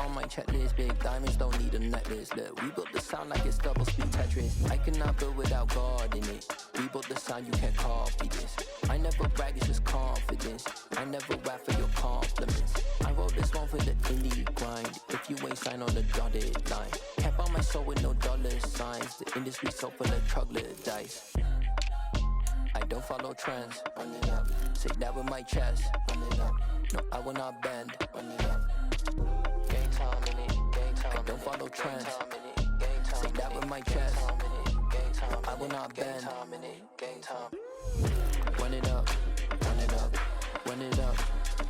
on my checklist. Big diamonds don't need a necklace. Look, we built the sound like it's double speed Tetris. I cannot build without God in it. We built the sound, you can't copy this. I never brag, it's just confidence. I never rap for your compliments. I wrote this one for the indie grind. If you ain't signed on the dotted line, can't buy my soul with no dollar signs. The industry so full of troglodytes. I don't follow trends. Run it up. Say that with my chest. Run it up. No, I will not bend. Run it up. Gang time in it. Gang time. I don't follow trends. Say that with my chest. No, I will not bend. Gang time. Run it up. Run it up. Run it up.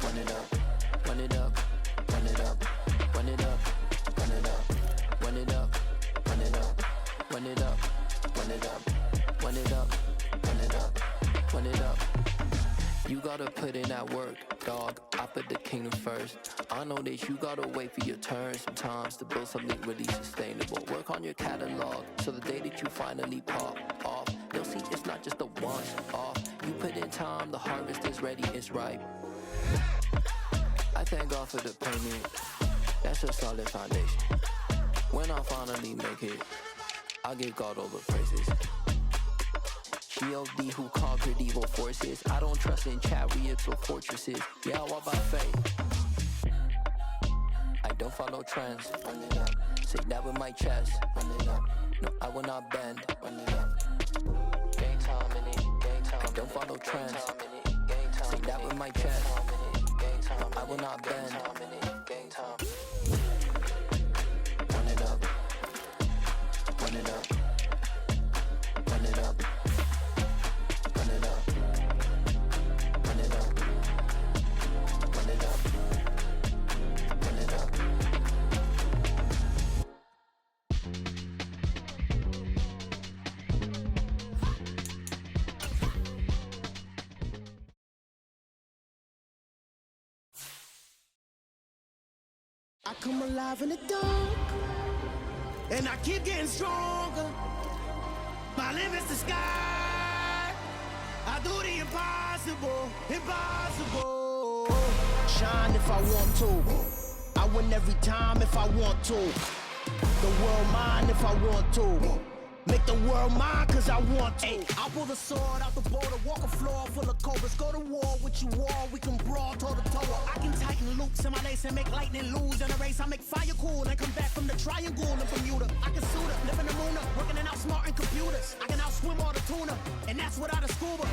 Run it up. Run it up. Run it up. Run it up. Run it up. Run it up. Run it up. Run it up. Run it up. Run it up. Run it up, run it up. You gotta put in that work, dog. I put the kingdom first. I know that you gotta wait for your turn sometimes to build something really sustainable. Work on your catalog, so the day that you finally pop off, you'll see it's not just a once off. You put in time, the harvest is ready, it's ripe. I thank God for the payment. That's a solid foundation. When I finally make it, I'll give God all the praises. G.O.D. who conquered evil forces. I don't trust in chariots or fortresses. Yeah, I walk by faith. I don't follow trends. Run it up. Say that with my chest. Run it up. No, I will not bend. Run it up. Gang time in it. Gang time. I don't follow trends. Say that with my chest. No, I will not bend. Gang time. Run it up. Run it up. Run it up. Run it up. Run it up. Run it up. Run it up. I come alive in the dark, and I keep getting stronger. My limit's the sky. I do the impossible, impossible. Shine if I want to. I win every time if I want to. The world mine if I want to. Make the world mine cause I want to. I'll pull the sword out the border, walk a floor full of cobras. Go to war with you all, we can brawl toe to toe. I can tighten loops in my lace and make lightning lose in a race. I make fire cool and come back from the triangle in Bermuda. I can suit up, live in the moon up, working and outsmarting computers. I can outswim all the tuna, and that's without a scuba.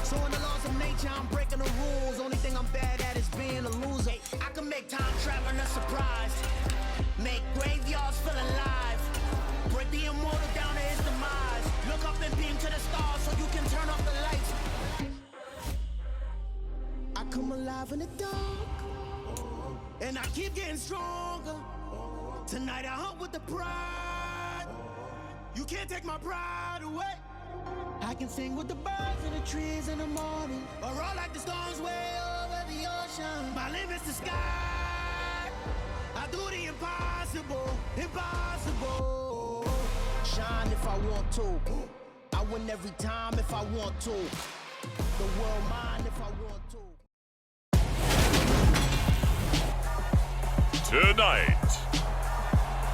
So in the laws of nature, I'm breaking the rules. Only thing I'm bad at is being a loser. I can make time traveling a surprise. Make graveyards feel alive. Break the immortal down to his demise. Look up and beam to the stars so you can turn off the lights. I come alive in the dark, and I keep getting stronger. Tonight I hunt with the pride. You can't take my pride away. I can sing with the birds and the trees in the morning, or roll like the storms way over the ocean. My limit's the sky. I do the impossible, impossible. Shine if I want to. I win every time if I want to. The world mine if I want to. Tonight,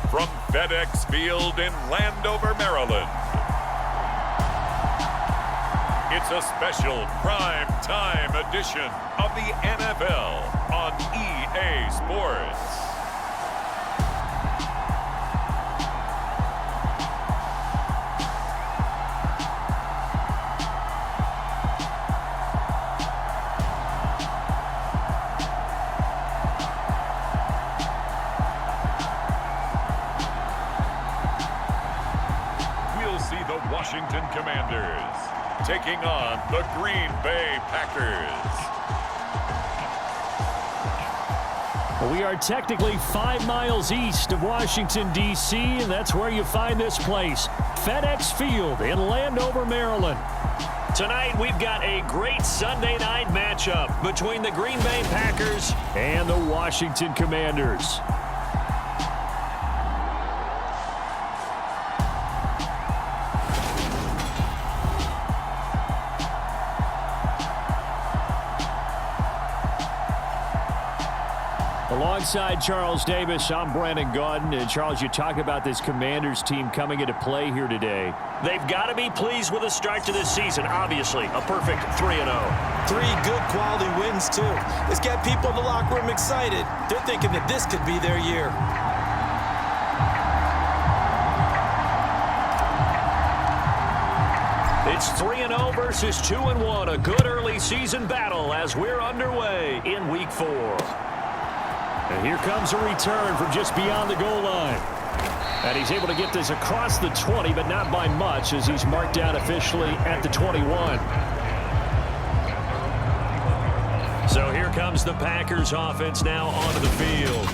from FedEx Field in Landover, Maryland, it's a special prime time edition of the NFL on EA Sports. Washington Commanders taking on the Green Bay Packers. We are technically 5 miles east of Washington, D.C., and that's where you find this place, FedEx Field in Landover, Maryland. Tonight, we've got a great Sunday night matchup between the Green Bay Packers and the Washington Commanders. Alongside Charles Davis, I'm Brandon Gaudin. And Charles, you talk about this Commanders team coming into play here today. They've got to be pleased with the start to this season. Obviously, a perfect 3-0. 3 good quality wins, too. It's got people in the locker room excited. They're thinking that this could be their year. It's 3-0 versus 2-1. A good early season battle as we're underway in Week 4. And here comes a return from just beyond the goal line. And he's able to get this across the 20, but not by much as he's marked down officially at the 21. So here comes the Packers offense now onto the field.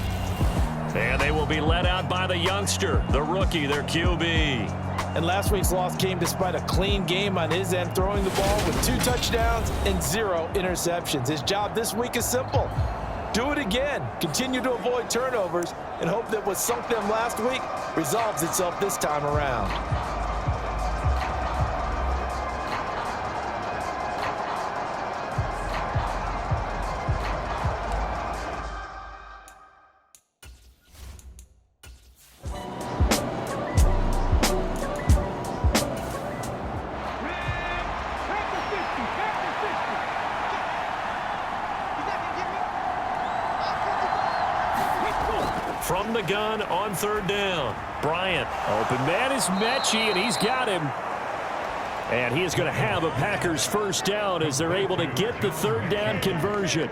And they will be led out by the youngster, the rookie, their QB. And last week's loss came despite a clean game on his end, throwing the ball with 2 touchdowns and 0 interceptions. His job this week is simple. Do it again. Continue to avoid turnovers and hope that what sunk them last week resolves itself this time around. From the gun on 3rd down. Bryant. Open man is Mechie, and he's got him. And he is going to have a Packers 1st down as they're able to get the 3rd down conversion.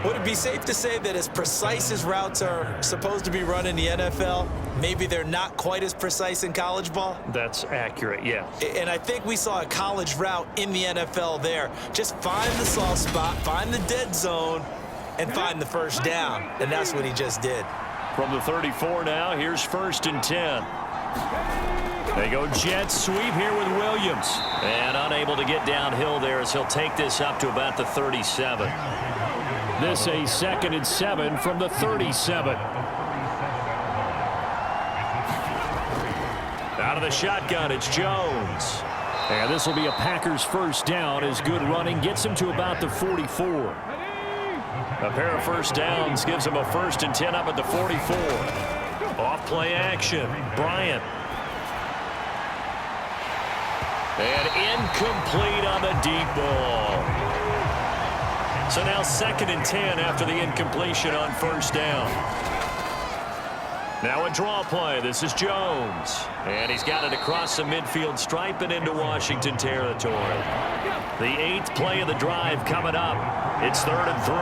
Would it be safe to say that as precise as routes are supposed to be run in the NFL, maybe they're not quite as precise in college ball? That's accurate, yeah. And I think we saw a college route in the NFL there. Just find the soft spot, find the dead zone, and find the 1st down. And that's what he just did. From the 34 now, here's 1st and 10. They go jet sweep here with Williams. And unable to get downhill there as he'll take this up to about the 37. This a 2nd and 7 from the 37. Out of the shotgun, it's Jones. And this will be a Packers 1st down as good running gets him to about the 44. A pair of 1st downs gives him a 1st and 10 up at the 44. Off play action. Bryant. And incomplete on the deep ball. So now 2nd and 10 after the incompletion on 1st down. Now a draw play. This is Jones. And he's got it across the midfield stripe and into Washington territory. The 8th play of the drive coming up. It's 3rd and 3.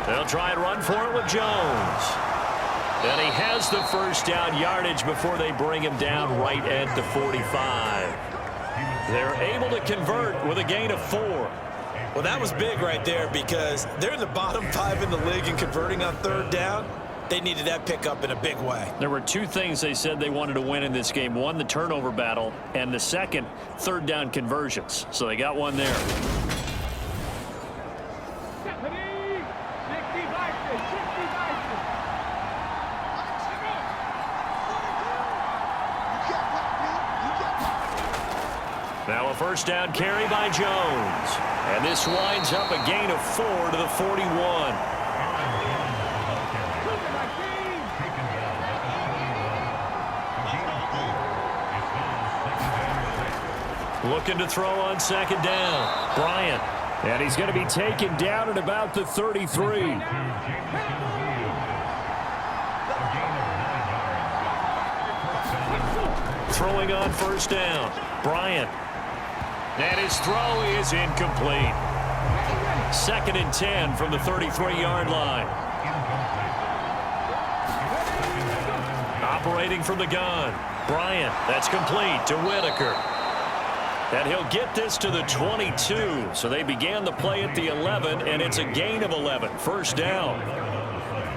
They'll try and run for it with Jones. And he has the 1st down yardage before they bring him down right at the 45. They're able to convert with a gain of 4. Well, that was big right there because they're in the bottom 5 in the league in converting on 3rd down. They needed that pickup in a big way. There were 2 things they said they wanted to win in this game. One, the turnover battle, and the second, 3rd down conversions. So they got one there. Now a 1st down carry by Jones. And this winds up a gain of 4 to the 41. Looking to throw on 2nd down. Bryant. And he's going to be taken down at about the 33. Throwing on 1st down. Bryant. And his throw is incomplete. 2nd and 10 from the 33-yard line. Operating from the gun. Bryant. That's complete to Whitaker. And he'll get this to the 22. So they began the play at the 11, and it's a gain of 11. 1st down.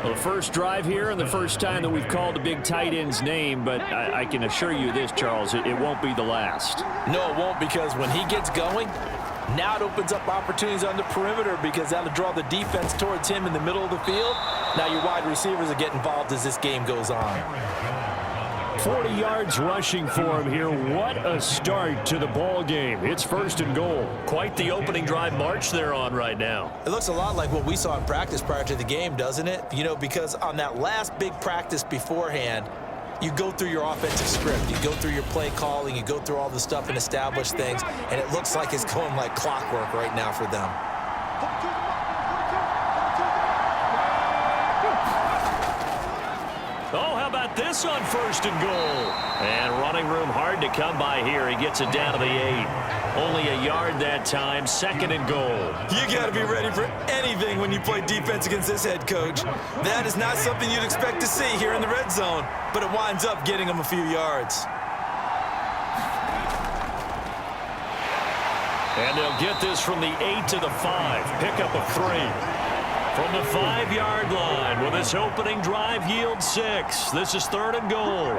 Well, the first drive here and the first time that we've called the big tight end's name, but I can assure you this, Charles, it won't be the last. No, it won't, because when he gets going, now it opens up opportunities on the perimeter because that'll draw the defense towards him in the middle of the field. Now your wide receivers will get involved as this game goes on. 40 yards rushing for him here. What a start to the ball game. It's 1st and goal. Quite the opening drive march they're on right now. It looks a lot like what we saw in practice prior to the game, doesn't it? You know, because on that last big practice beforehand, you go through your offensive script. You go through your play calling. You go through all the stuff and establish things. And it looks like it's going like clockwork right now for them. Oh, how about this on 1st and goal? And running room hard to come by here. He gets it down to the 8. Only a yard that time. 2nd and goal. You got to be ready for anything when you play defense against this head coach. That is not something you'd expect to see here in the red zone, but it winds up getting them a few yards. And they'll get this from the 8 to the 5. Pickup of 3. From the 5-yard line, will this opening drive yield 6? This is 3rd and goal.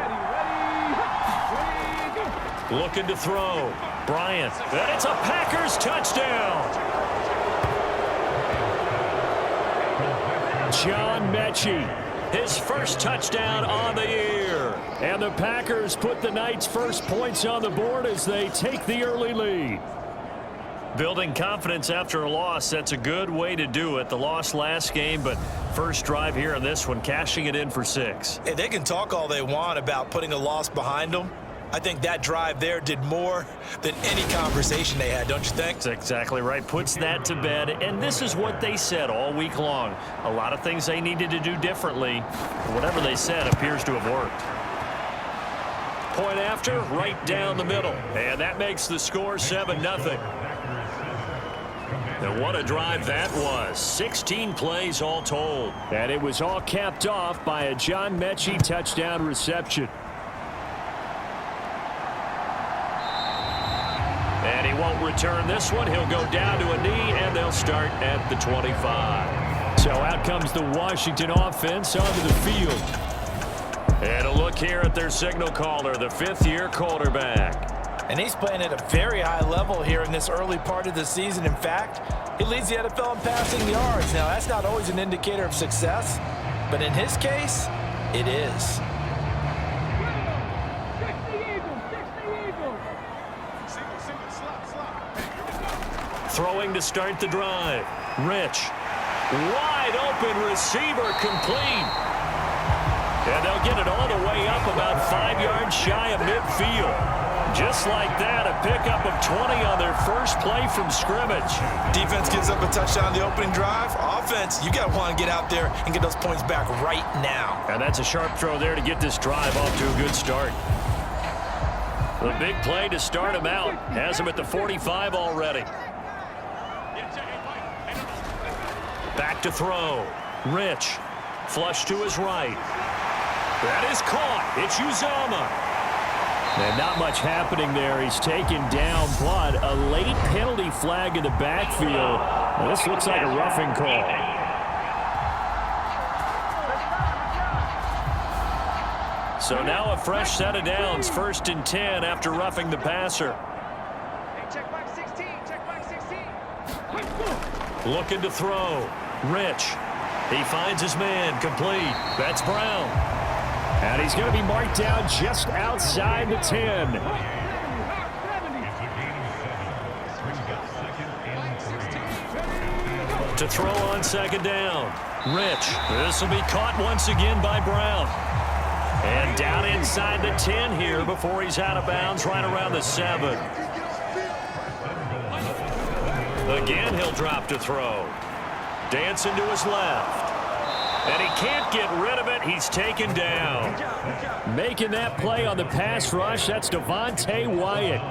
Looking to throw. Bryant. And it's a Packers touchdown. John Mechie, his first touchdown on the year. And the Packers put the Knights' first points on the board as they take the early lead. Building confidence after a loss, that's a good way to do it. The loss last game, but first drive here in this one, cashing it in for 6. Hey, they can talk all they want about putting a loss behind them. I think that drive there did more than any conversation they had, don't you think? That's exactly right. Puts that to bed, and this is what they said all week long. A lot of things they needed to do differently. Whatever they said appears to have worked. Point after, right down the middle, and that makes the score 7-0. And what a drive that was. 16 plays all told. And it was all capped off by a John Mechie touchdown reception. And he won't return this one. He'll go down to a knee, and they'll start at the 25. So out comes the Washington offense onto the field. And a look here at their signal caller, the 5th-year quarterback. And he's playing at a very high level here in this early part of the season. In fact, he leads the NFL in passing yards. Now, that's not always an indicator of success, but in his case, it is. Throwing to start the drive. Rich. Wide open receiver complete. And they'll get it all the way up about 5 yards shy of midfield. Just like that, a pickup of 20 on their first play from scrimmage. Defense gives up a touchdown on the opening drive. Offense, you got to want to get out there and get those points back right now. And that's a sharp throw there to get this drive off to a good start. The big play to start him out. Has him at the 45 already. Back to throw. Rich. Flush to his right. That is caught. It's Uzomah. And not much happening there. He's taken down, but a late penalty flag in the backfield. Now, this looks like a roughing call. So now a fresh set of downs. 1st and 10 after roughing the passer. Check back 16. Check back 16. Looking to throw. Rich. He finds his man. Complete. That's Brown. And he's going to be marked down just outside the 10. To throw on 2nd down. Rich. This will be caught once again by Brown. And down inside the 10 here before he's out of bounds right around the 7. Again, he'll drop to throw. Dancing to his left. And he can't get rid of it. He's taken down. Making that play on the pass rush, that's Devontae Wyatt.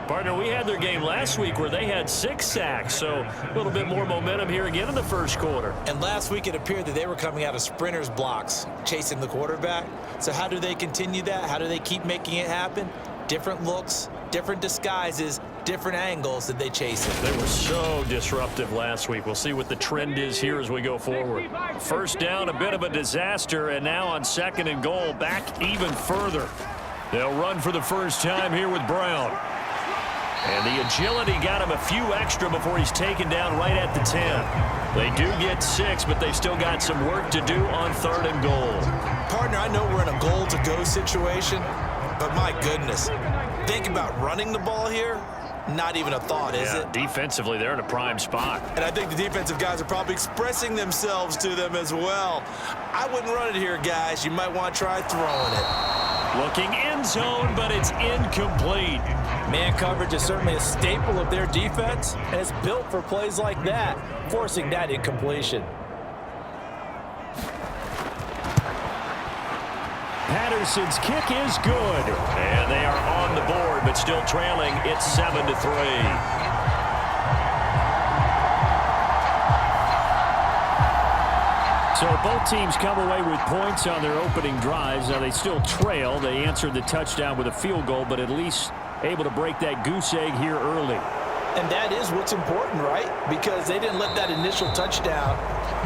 Partner, we had their game last week where they had 6 sacks, so a little bit more momentum here again in the first quarter. And last week it appeared that they were coming out of sprinters blocks, chasing the quarterback. So how do they continue that? How do they keep making it happen? Different looks, different disguises, different angles that they chase it. They were so disruptive last week. We'll see what the trend is here as we go forward. First down, a bit of a disaster, and now on 2nd and goal, back even further. They'll run for the first time here with Brown. And the agility got him a few extra before he's taken down right at the 10. They do get 6, but they've still got some work to do on 3rd and goal. Partner, I know we're in a goal-to-go situation, but my goodness, think about running the ball here. Not even a thought, is it? Defensively, they're in a prime spot. And I think the defensive guys are probably expressing themselves to them as well. I wouldn't run it here, guys. You might want to try throwing it. Looking end zone, but it's incomplete. Man coverage is certainly a staple of their defense, and it's built for plays like that, forcing that incompletion. Patterson's kick is good. And they are on the board, but still trailing. It's 7-3. So both teams come away with points on their opening drives. Now they still trail. They answered the touchdown with a field goal, but at least able to break that goose egg here early. And that is what's important, right? Because they didn't let that initial touchdown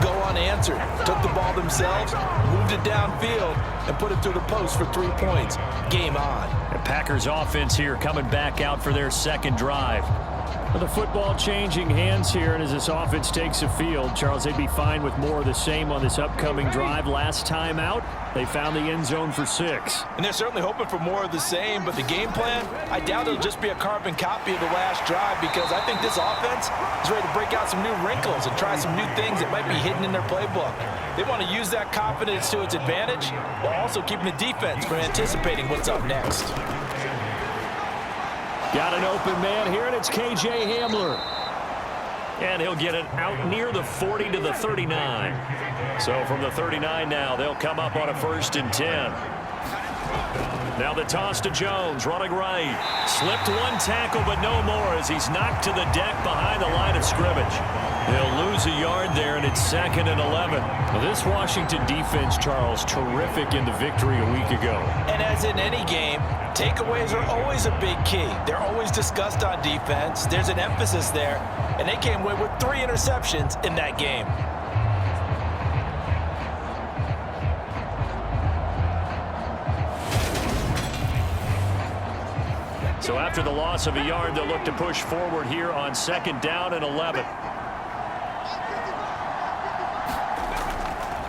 go unanswered. Took the ball themselves, moved it downfield, and put it through the post for 3 points. Game on. The Packers offense here coming back out for their second drive. Well, the football changing hands here, and as this offense takes the field, Charles, they'd be fine with more of the same on this upcoming drive. Last time out, they found the end zone for 6. And they're certainly hoping for more of the same, but the game plan, I doubt it'll just be a carbon copy of the last drive, because I think this offense is ready to break out some new wrinkles and try some new things that might be hidden in their playbook. They want to use that confidence to its advantage while also keeping the defense from anticipating what's up next. Got an open man here, and it's K.J. Hamler. And he'll get it out near the 40 to the 39. So from the 39 now, they'll come up on a 1st and 10. Now the toss to Jones, running right. Slipped one tackle, but no more as he's knocked to the deck behind the line of scrimmage. They'll lose a yard there, and it's 2nd and 11. Well, this Washington defense, Charles, terrific in the victory a week ago. And as in any game, takeaways are always a big key. They're always discussed on defense. There's an emphasis there, and they came away with 3 interceptions in that game. So after the loss of a yard, they'll look to push forward here on 2nd down and 11.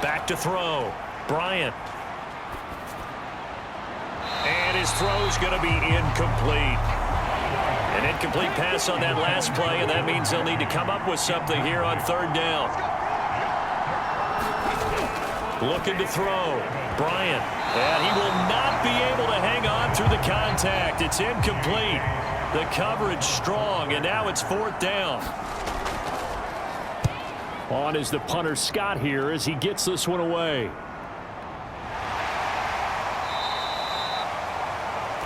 Back to throw. Bryant. And his throw's going to be incomplete. An incomplete pass on that last play, and that means they'll need to come up with something here on 3rd down. Looking to throw. Bryant. And he will not be able to hang on through the contact. It's incomplete. The coverage strong, and now it's 4th down. On is the punter Scott here as he gets this one away.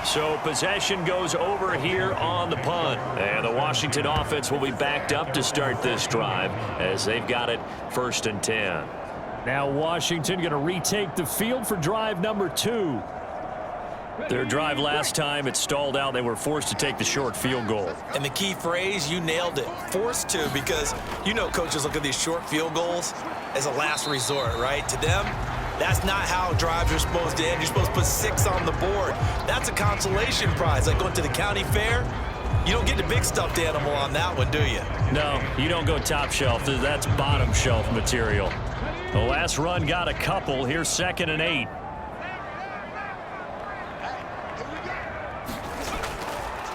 So possession goes over here on the punt. And the Washington offense will be backed up to start this drive as they've got it 1st and 10. Now Washington going to retake the field for drive number 2. Their drive last time, it stalled out. They were forced to take the short field goal. And the key phrase, you nailed it, forced to, because you know coaches look at these short field goals as a last resort, right? To them, that's not how drives are supposed to end. You're supposed to put 6 on the board. That's a consolation prize, like going to the county fair. You don't get the big stuffed animal on that one, do you? No, you don't go top shelf. That's bottom shelf material. The last run got a couple. Here's 2nd and 8.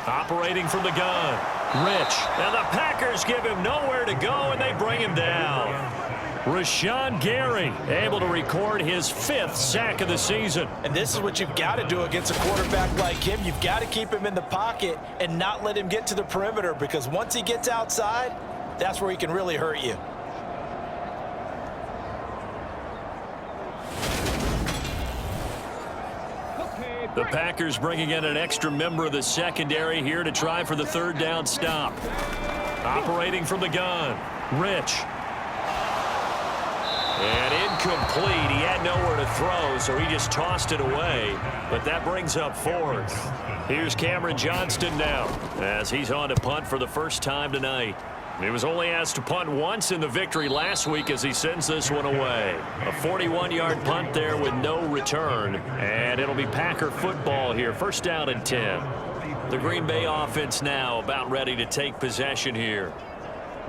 Operating from the gun. Rich. And the Packers give him nowhere to go, and they bring him down. Rashawn Gary able to record his 5th sack of the season. And this is what you've got to do against a quarterback like him. You've got to keep him in the pocket and not let him get to the perimeter, because once he gets outside, that's where he can really hurt you. The Packers bringing in an extra member of the secondary here to try for the 3rd down stop. Operating from the gun. Rich. And incomplete. He had nowhere to throw, so he just tossed it away. But that brings up 4th. Here's Cameron Johnston now as he's on to punt for the first time tonight. He was only asked to punt once in the victory last week as he sends this one away. A 41-yard punt there with no return. And it'll be Packer football here. 1st down and 10. The Green Bay offense now about ready to take possession here.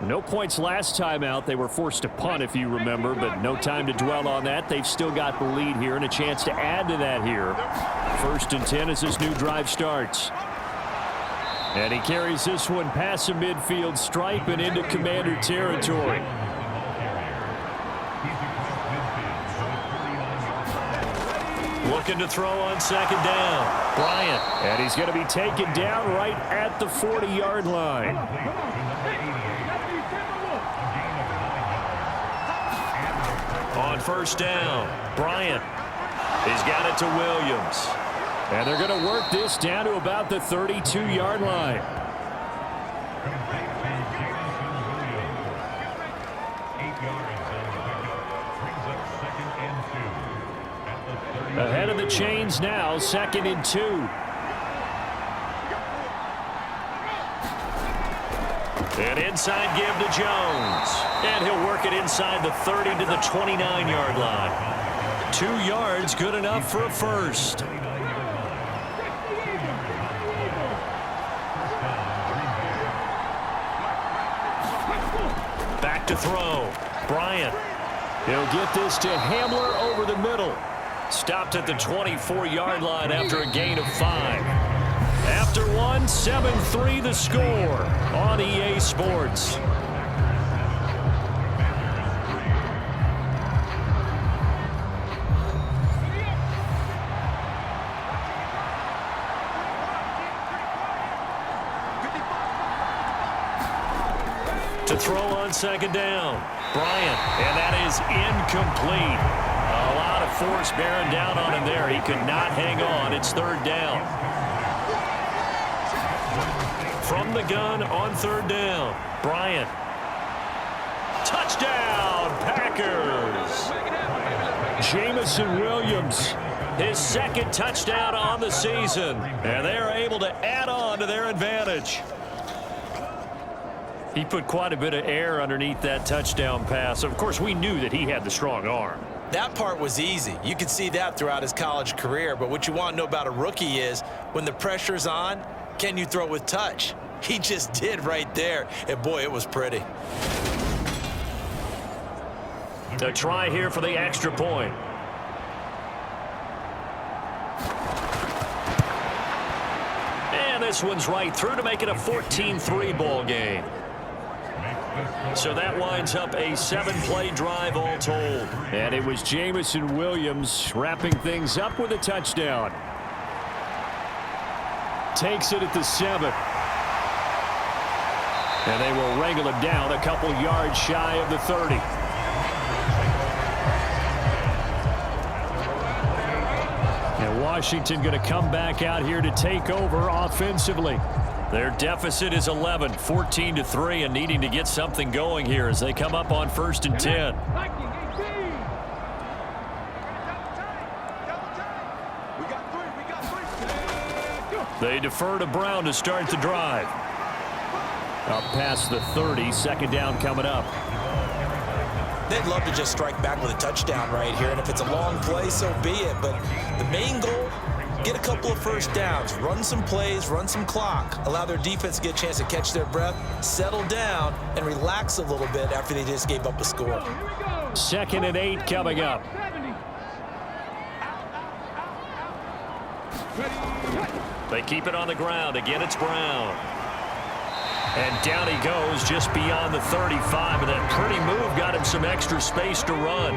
No points last time out. They were forced to punt, if you remember, but no time to dwell on that. They've still got the lead here and a chance to add to that here. 1st and 10 as this new drive starts. And he carries this one past the midfield stripe and into Commander territory. Looking to throw on 2nd down. Bryant. And he's going to be taken down right at the 40-yard line. On 1st down, Bryant. He's got it to Williams. And they're going to work this down to about the 32-yard line. Ahead of the chains now, 2nd and 2. An inside give to Jones. And he'll work it inside the 30 to the 29-yard line. 2 yards, good enough for a first. Back to throw. Bryant. He'll get this to Hamler over the middle. Stopped at the 24-yard line after a gain of 5. After one, 7-3 the score on EA Sports. To throw on 2nd down, Bryant, and that is incomplete. A lot of force bearing down on him there. He could not hang on. It's 3rd down. From the gun on 3rd down, Bryant. Touchdown, Packers. Jamison Williams. His 2nd touchdown on the season. And they're able to add on to their advantage. He put quite a bit of air underneath that touchdown pass. Of course, we knew that he had the strong arm. That part was easy. You could see that throughout his college career. But what you want to know about a rookie is when the pressure's on, can you throw with touch? He just did right there. And, boy, it was pretty. A try here for the extra point. And this one's right through to make it a 14-3 ball game. So that winds up a 7-play drive all told. And it was Jamison Williams wrapping things up with a touchdown. Takes it at the 7. And they will wrangle him down a couple yards shy of the 30. And Washington going to come back out here to take over offensively. Their deficit is 11, 14-3, and needing to get something going here as they come up on 1st and 10. They defer to Brown to start the drive. Up past the 30, 2nd down coming up. They'd love to just strike back with a touchdown right here, and if it's a long play, so be it. But the main goal, get a couple of first downs, run some plays, run some clock, allow their defense to get a chance to catch their breath, settle down, and relax a little bit after they just gave up a score. 2nd and 8 coming up. They keep it on the ground. Again, it's Brown. And down he goes just beyond the 35. And that pretty move got him some extra space to run.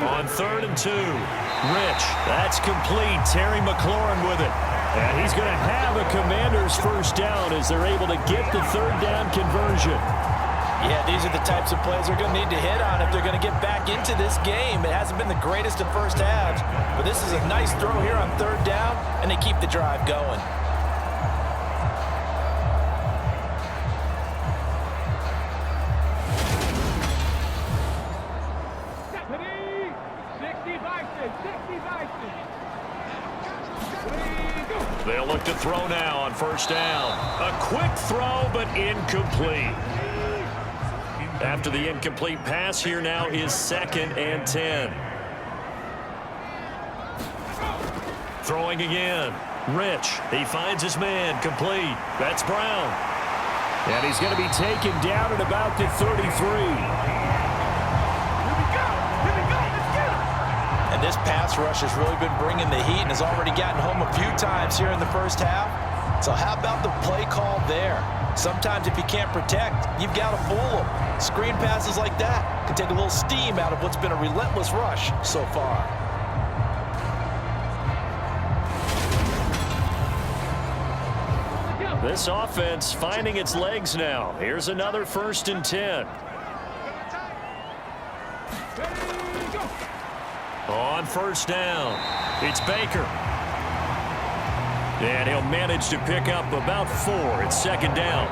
On 3rd and 2. Rich. That's complete. Terry McLaurin with it. And he's going to have a Commanders first down as they're able to get the 3rd down conversion. Yeah, these are the types of plays they're going to need to hit on if they're going to get back into this game. It hasn't been the greatest of first halves, but this is a nice throw here on 3rd down, and they keep the drive going. They'll look to throw now on 1st down. A quick throw, but incomplete. After the incomplete pass, here now is 2nd and 10. Throwing again. Rich. He finds his man. Complete. That's Brown. And he's going to be taken down at about the 33. And this pass rush has really been bringing the heat and has already gotten home a few times here in the first half. So how about the play call there? Sometimes if you can't protect, you've got to fool them. Screen passes like that can take a little steam out of what's been a relentless rush so far. This offense finding its legs now. Here's another 1st and 10. On 1st down, it's Baker. And he'll manage to pick up about 4. It's 2nd down.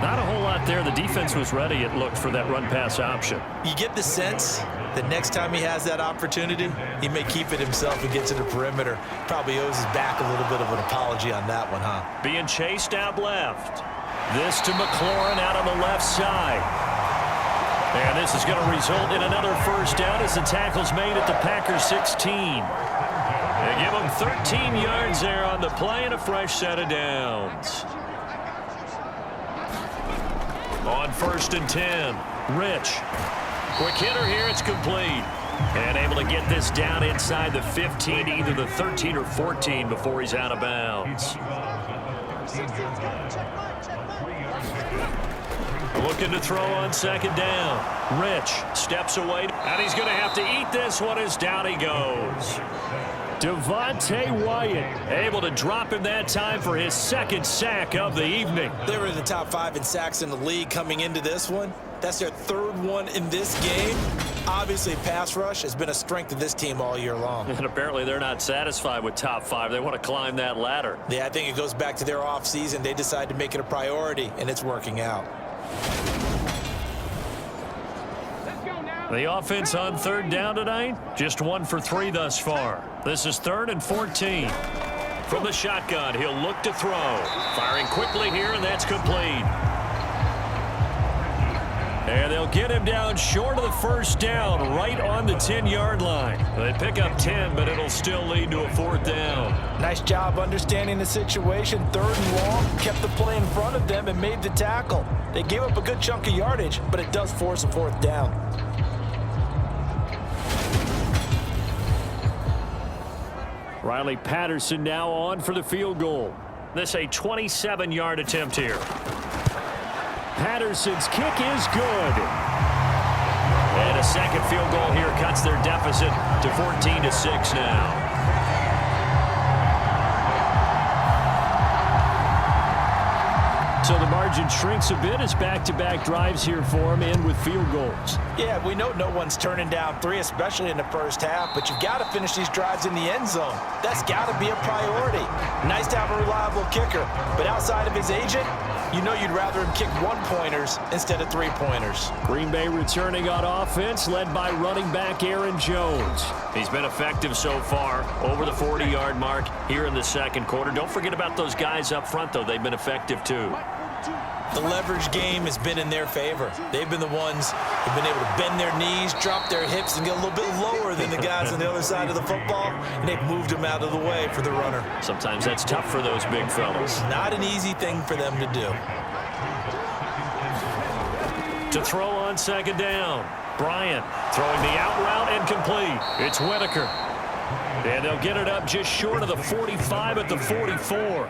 Not a whole lot there. The defense was ready, it looked, for that run-pass option. You get the sense that next time he has that opportunity, he may keep it himself and get to the perimeter. Probably owes his back a little bit of an apology on that one, huh? Being chased out left. This to McLaurin out on the left side. And this is going to result in another 1st down as the tackle's made at the Packers 16. They give them 13 yards there on the play and a fresh set of downs. On 1st and 10, Rich. Quick hitter here, it's complete. And able to get this down inside the 15, either the 13 or 14 before he's out of bounds. Looking to throw on 2nd down. Rich steps away, and he's going to have to eat this one as down he goes. Devontae Wyatt able to drop him that time for his 2nd sack of the evening. They were in the top 5 in sacks in the league coming into this one. That's their 3rd one in this game. Obviously, pass rush has been a strength of this team all year long. And apparently they're not satisfied with top 5. They want to climb that ladder. Yeah, I think it goes back to their offseason. They decided to make it a priority, and it's working out. The offense on 3rd down tonight, just 1 for 3 thus far. This is 3rd and 14. From the shotgun, he'll look to throw. Firing quickly here, and that's complete. And they'll get him down short of the 1st down, right on the 10-yard line. They pick up 10, but it'll still lead to a 4th down. Nice job understanding the situation. 3rd and long, kept the play in front of them and made the tackle. They gave up a good chunk of yardage, but it does force a 4th down. Riley Patterson now on for the field goal. This a 27-yard attempt here. Patterson's kick is good. And a 2nd field goal here cuts their deficit to 14-6 now. So the margin shrinks a bit as back-to-back drives here for him, and with field goals. Yeah, we know no one's turning down 3, especially in the first half, but you've got to finish these drives in the end zone. That's got to be a priority. Nice to have a reliable kicker, but outside of his agent, you know you'd rather him kick 1-pointers instead of 3-pointers. Green Bay returning on offense, led by running back Aaron Jones. He's been effective so far, over the 40-yard mark here in the 2nd quarter. Don't forget about those guys up front, though. They've been effective, too. The leverage game has been in their favor. They've been the ones who've been able to bend their knees, drop their hips, and get a little bit lower than the guys on the other side of the football, and they've moved them out of the way for the runner. Sometimes that's tough for those big fellas. Not an easy thing for them to do. To throw on 2nd down. Bryant throwing the out route and complete. It's Whitaker. And they'll get it up just short of the 45 at the 44.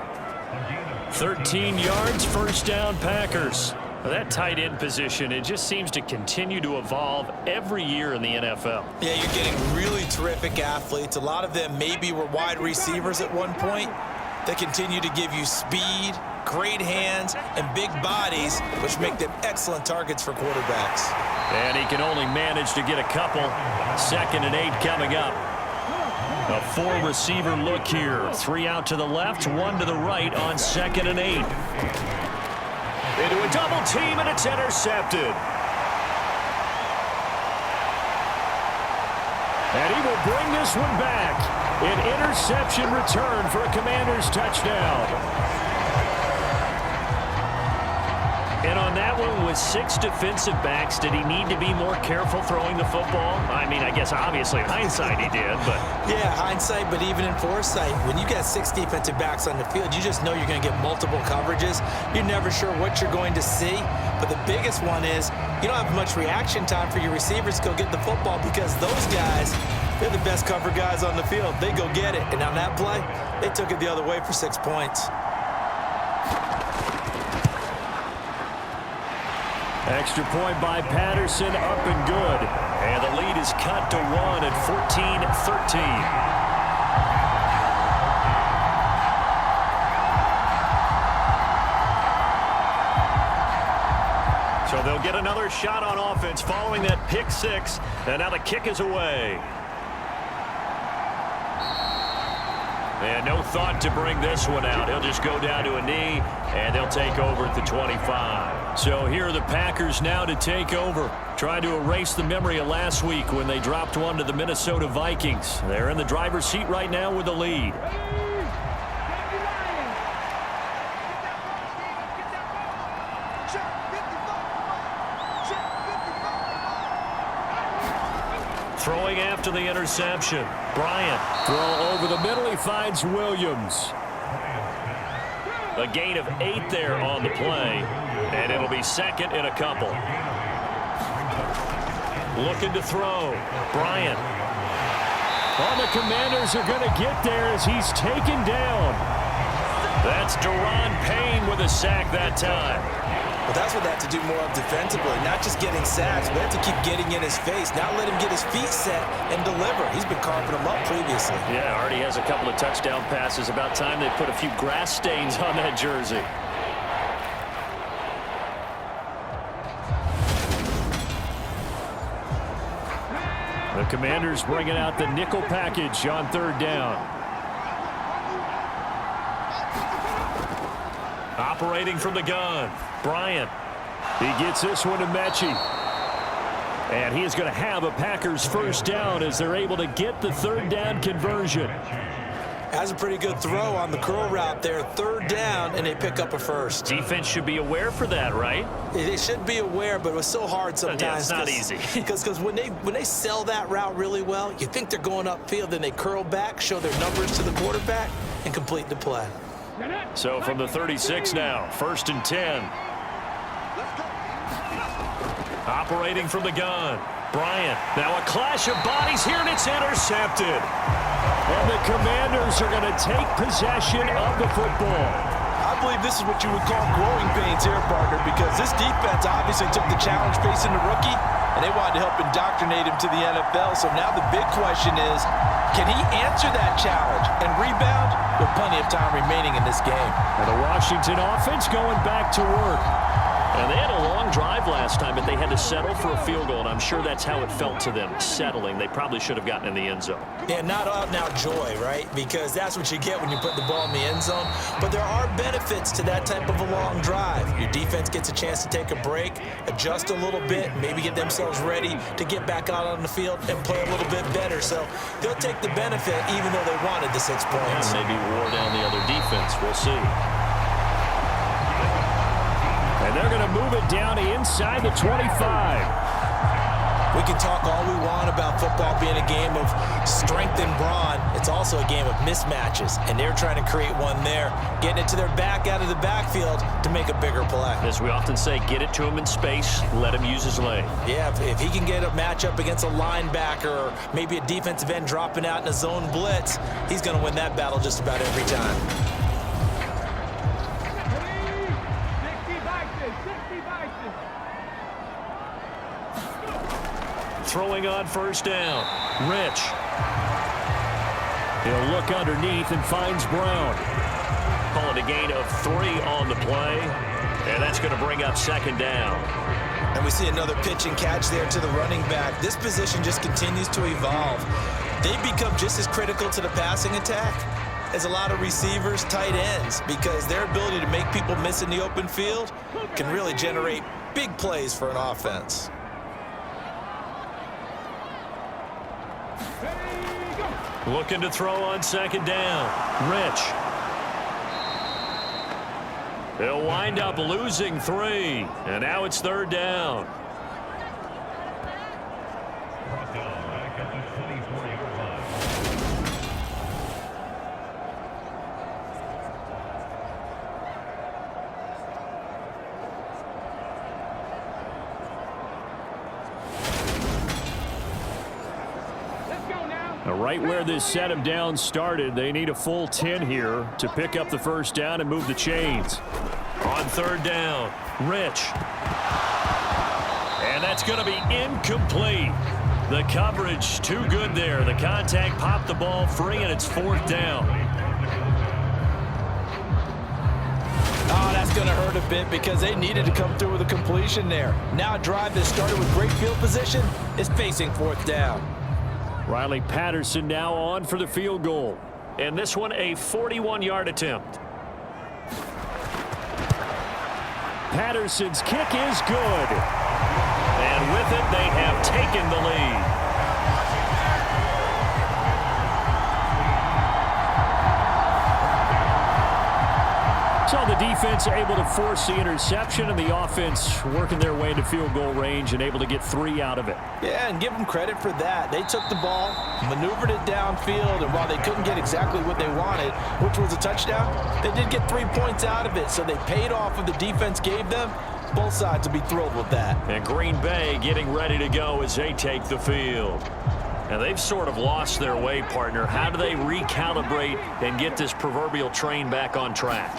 13 yards, 1st down Packers. That tight end position, it just seems to continue to evolve every year in the NFL. Yeah, you're getting really terrific athletes. A lot of them maybe were wide receivers at one point. They continue to give you speed, great hands, and big bodies, which make them excellent targets for quarterbacks. And he can only manage to get a couple. 2nd and 8 coming up. A 4-receiver look here. 3 out to the left, 1 to the right on 2nd and 8. Into a double team, and it's intercepted. And he will bring this one back. An interception return for a Commanders touchdown. And on that traveling with 6 defensive backs. Did he need to be more careful throwing the football? I mean, I guess obviously in hindsight he did, but... Yeah, hindsight, but even in foresight, when you got 6 defensive backs on the field, you just know you're going to get multiple coverages. You're never sure what you're going to see. But the biggest one is you don't have much reaction time for your receivers to go get the football because those guys, they're the best cover guys on the field. They go get it. And on that play, they took it the other way for 6 points. Extra point by Patterson, up and good. And the lead is cut to 1 at 14-13. So they'll get another shot on offense following that pick 6. And now the kick is away. And no thought to bring this one out. He'll just go down to a knee, and they'll take over at the 25. So here are the Packers now to take over. Trying to erase the memory of last week when they dropped one to the Minnesota Vikings. They're in the driver's seat right now with the lead. Throwing after the interception. Bryant. Throw over the middle. He finds Williams. A gain of 8 there on the play. And it'll be second and a couple. Looking to throw. Bryant. Well, the Commanders are going to get there as he's taken down. That's Daron Payne with a sack that time. Well, that's what they have to do more of defensively, not just getting sacks, but they have to keep getting in his face, not let him get his feet set and deliver. He's been carving them up previously. Yeah, already has a couple of touchdown passes. About time they put a few grass stains on that jersey. The Commanders bringing out the nickel package on 3rd down. Operating from the gun, Bryant. He gets this one to Mechie. And he is going to have a Packers first down as they're able to get the 3rd down conversion. Has a pretty good throw on the curl route there. 3rd down, and they pick up a first. Defense should be aware for that, right? They should be aware, but it was so hard sometimes. Yeah, it's not easy. Because when they sell that route really well, you think they're going upfield, then they curl back, show their numbers to the quarterback, and complete the play. So from the 36 now, 1st and 10. Operating from the gun, Bryant. Now a clash of bodies here, and it's intercepted. And the Commanders are going to take possession of the football. I believe this is what you would call growing pains here, partner, because this defense obviously took the challenge facing the rookie, and they wanted to help indoctrinate him to the NFL. So now the big question is, can he answer that challenge and rebound with plenty of time remaining in this game? And the Washington offense going back to work. And they had a long drive last time, but they had to settle for a field goal, and I'm sure that's how it felt to them, settling. They probably should have gotten in the end zone. Yeah, not out-and-out joy, right? Because that's what you get when you put the ball in the end zone. But there are benefits to that type of a long drive. Your defense gets a chance to take a break, adjust a little bit, maybe get themselves ready to get back out on the field and play a little bit better. So they'll take the benefit even though they wanted the 6 points. And maybe wore down the other defense. We'll see. And they're going to move it down to inside the 25. We can talk all we want about football being a game of strength and brawn. It's also a game of mismatches, and they're trying to create one there, getting it to their back out of the backfield to make a bigger play. As we often say, get it to him in space, let him use his leg. Yeah, if he can get a matchup against a linebacker or maybe a defensive end dropping out in a zone blitz, he's going to win that battle just about every time. Throwing on 1st down, Rich. He'll look underneath and finds Brown. Calling a gain of 3 on the play, and that's going to bring up 2nd down. And we see another pitch and catch there to the running back. This position just continues to evolve. They become just as critical to the passing attack as a lot of receivers, tight ends, because their ability to make people miss in the open field can really generate big plays for an offense. Looking to throw on 2nd down. Rich. They'll wind up losing 3, and now it's 3rd down. Right where this set him down started, they need a full 10 here to pick up the first down and move the chains. On 3rd down, Rich. And that's going to be incomplete. The coverage too good there. The contact popped the ball free, and it's 4th down. Oh, that's going to hurt a bit because they needed to come through with a completion there. Now a drive that started with great field position is facing 4th down. Riley Patterson now on for the field goal. And this one a 41-yard attempt. Patterson's kick is good. And with it, they have taken the lead. So the defense able to force the interception, and the offense working their way into field goal range and able to get 3 out of it. Yeah, and give them credit for that. They took the ball, maneuvered it downfield, and while they couldn't get exactly what they wanted, which was a touchdown, they did get 3 points out of it, so they paid off what the defense gave them. Both sides will be thrilled with that. And Green Bay getting ready to go as they take the field. Now, they've sort of lost their way, partner. How do they recalibrate and get this proverbial train back on track?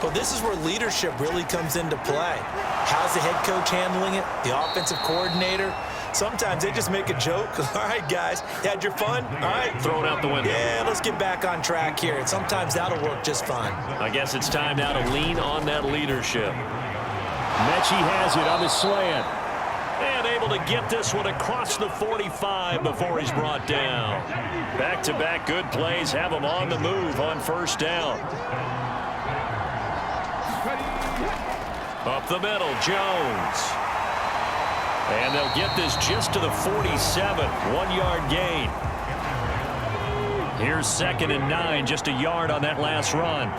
Well, this is where leadership really comes into play. How's the head coach handling it? The offensive coordinator? Sometimes they just make a joke. All right, guys, you had your fun? All right. Throw it out the window. Yeah, let's get back on track here. And sometimes that'll work just fine. I guess it's time now to lean on that leadership. Mechie has it on the slant. And able to get this one across the 45 before he's brought down. Back-to-back good plays have him on the move on 1st down. Up the middle, Jones. And they'll get this just to the 47, 1-yard gain. Here's 2nd and 9, just a yard on that last run.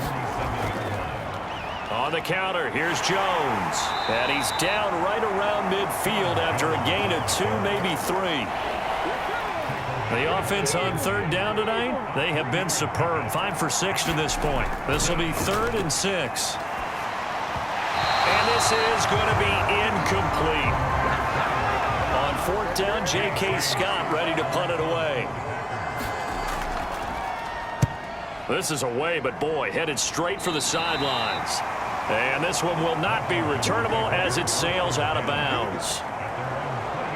On the counter, here's Jones. And he's down right around midfield after a gain of 2, maybe 3. The offense on 3rd down tonight, they have been superb. 5 for 6 to this point. This will be 3rd and 6. And this is going to be incomplete. On 4th down, J.K. Scott ready to punt it away. This is away, but boy, headed straight for the sidelines. And this one will not be returnable as it sails out of bounds.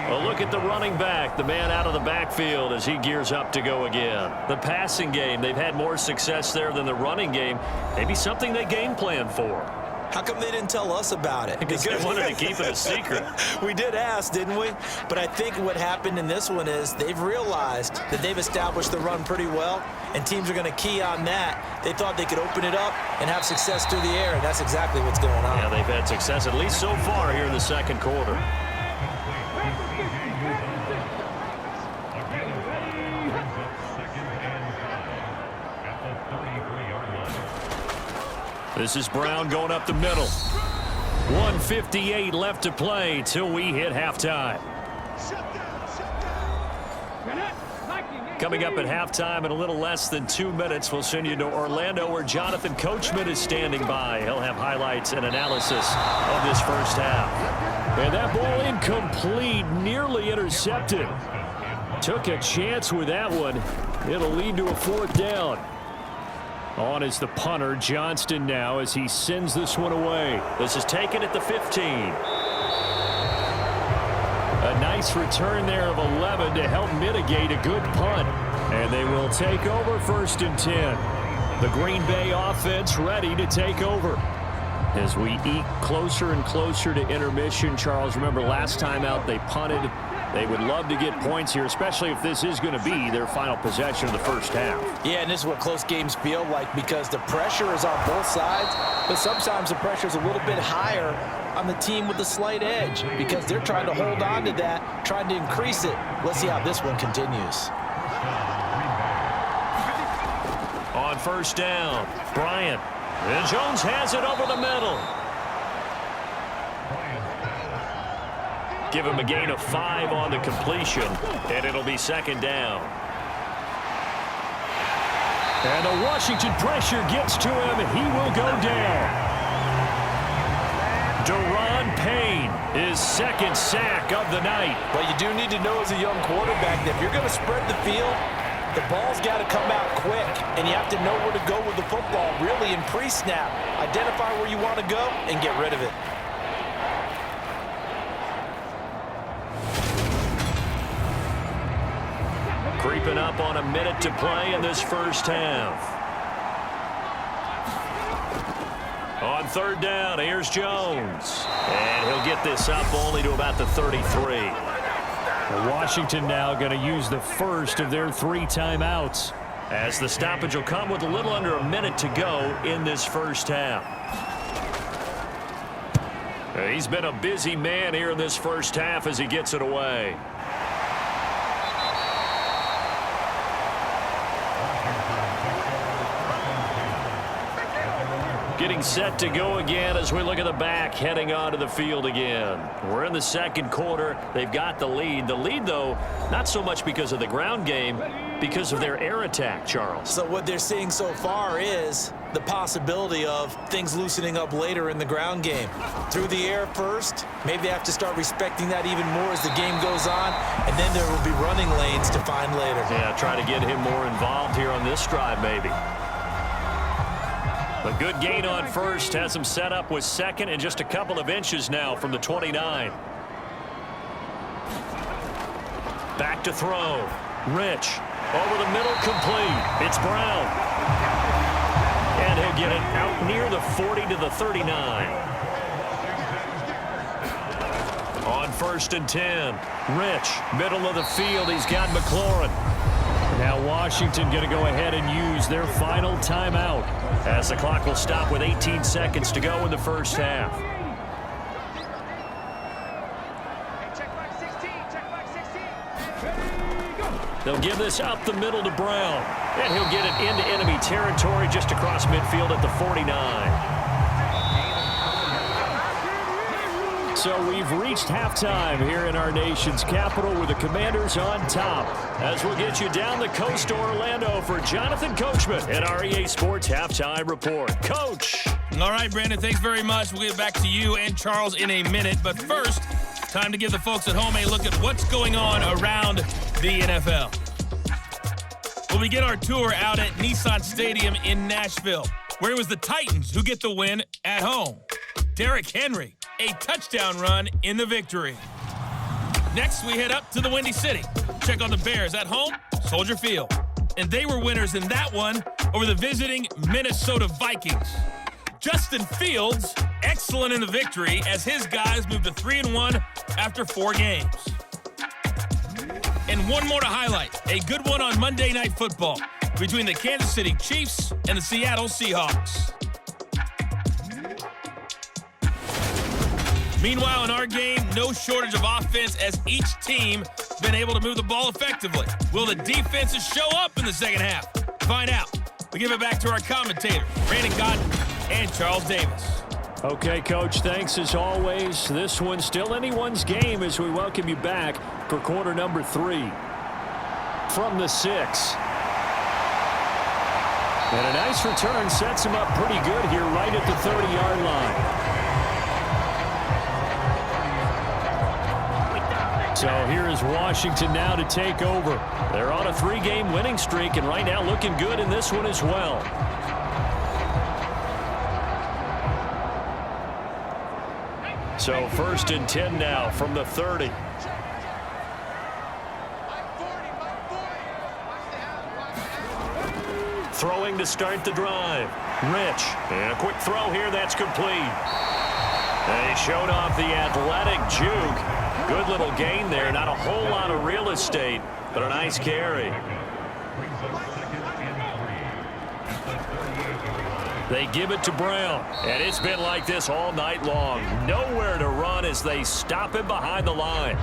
A look at the running back, the man out of the backfield as he gears up to go again. The passing game, they've had more success there than the running game. Maybe something they game plan for. How come they didn't tell us about it? Because they wanted to keep it a secret. We did ask, didn't we? But I think what happened in this one is they've realized that they've established the run pretty well, and teams are going to key on that. They thought they could open it up and have success through the air, and that's exactly what's going on. Yeah, they've had success, at least so far here in the 2nd quarter. This is Brown going up the middle. 1:58 left to play till we hit halftime. Coming up at halftime in a little less than 2 minutes, we'll send you to Orlando where Jonathan Coachman is standing by. He'll have highlights and analysis of this first half. And that ball incomplete, nearly intercepted. Took a chance with that one. It'll lead to a 4th down. On is the punter, Johnston now, as he sends this one away. This is taken at the 15. A nice return there of 11 to help mitigate a good punt. And they will take over 1st and 10. The Green Bay offense ready to take over. As we eke closer and closer to intermission, Charles, remember last time out they punted. They would love to get points here, especially if this is going to be their final possession of the first half. Yeah, and this is what close games feel like because the pressure is on both sides, but sometimes the pressure is a little bit higher on the team with the slight edge because they're trying to hold on to that, trying to increase it. Let's see how this one continues. On 1st down, Bryant. And Jones has it over the middle. Give him a gain of 5 on the completion, and it'll be second down. And the Washington pressure gets to him. He will go down. Daron Payne, his second sack of the night. But you do need to know as a young quarterback that if you're going to spread the field, the ball's got to come out quick, and you have to know where to go with the football, really in pre-snap. Identify where you want to go and get rid of it. Creeping up on a minute to play in this first half. On third down, here's Jones. And he'll get this up only to about the 33. Washington now going to use the first of their 3 timeouts, as the stoppage will come with a little under a minute to go in this first half. He's been a busy man here in this first half as he gets it away. Getting set to go again as we look at the back heading onto the field again. We're in the second quarter. They've got the lead. The lead, though, not so much because of the ground game, because of their air attack, Charles. So what they're seeing so far is the possibility of things loosening up later in the ground game. Through the air first, maybe they have to start respecting that even more as the game goes on, and then there will be running lanes to find later. Yeah, try to get him more involved here on this drive, maybe. A good gain on first has him set up with second and just a couple of inches now from the 29. Back to throw. Rich. Over the middle, complete. It's Brown. And he'll get it out near the 40 to the 39. On first and 10. Rich. Middle of the field. He's got McLaurin. Now Washington going to go ahead and use their final timeout, as the clock will stop with 18 seconds to go in the first half. Check back 16. Check back 16. They'll give this up the middle to Brown. And he'll get it into enemy territory just across midfield at the 49. So we've reached halftime here in our nation's capital with the Commanders on top. As we'll get you down the coast to Orlando for Jonathan Coachman and our EA Sports Halftime Report. Coach. All right, Brandon, thanks very much. We'll get back to you and Charles in a minute. But first, time to give the folks at home a look at what's going on around the NFL. We'll begin our tour out at Nissan Stadium in Nashville, where it was the Titans who get the win at home. Derrick Henry, a touchdown run in the victory. Next, we head up to the Windy City. Check on the Bears at home, Soldier Field. And they were winners in that one over the visiting Minnesota Vikings. Justin Fields, excellent in the victory as his guys moved to 3-1 after 4 games. And one more to highlight, a good one on Monday Night Football between the Kansas City Chiefs and the Seattle Seahawks. Meanwhile, in our game, no shortage of offense as each team has been able to move the ball effectively. Will the defenses show up in the second half? Find out. We give it back to our commentators, Brandon Godden and Charles Davis. Okay, Coach, thanks as always. This one's still anyone's game as we welcome you back for quarter number 3. From the 6. And a nice return sets him up pretty good here right at the 30-yard line. So here is Washington now to take over. They're on a 3-game winning streak and right now looking good in this one as well. So first and 10 now from the 30. Throwing to start the drive. Rich. And a quick throw here that's complete. They showed off the athletic juke. Good little gain there. Not a whole lot of real estate, but a nice carry. They give it to Brown, and it's been like this all night long. Nowhere to run as they stop him behind the line.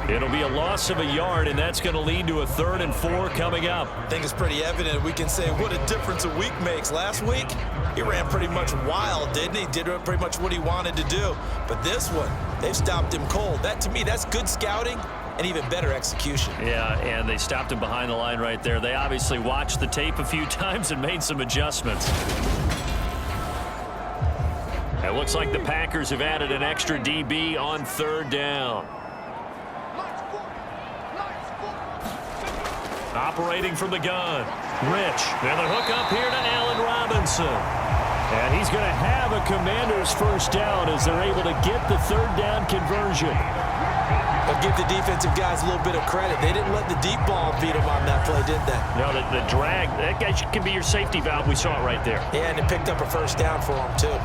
It'll be a loss of a yard, and that's going to lead to a 3rd and 4 coming up. I think it's pretty evident. We can say what a difference a week makes. Last week, he ran pretty much wild, didn't he? Did pretty much what he wanted to do. But this one, they've stopped him cold. That, to me, that's good scouting and even better execution. Yeah, and they stopped him behind the line right there. They obviously watched the tape a few times and made some adjustments. It looks like the Packers have added an extra DB on 3rd down. Operating from the gun, Rich. And the hook up here to Allen Robinson. And he's going to have a Commanders first down as they're able to get the 3rd down conversion. But give the defensive guys a little bit of credit. They didn't let the deep ball beat them on that play, did they? No, the drag, that guy can be your safety valve. We saw it right there. Yeah, and it picked up a first down for them, too.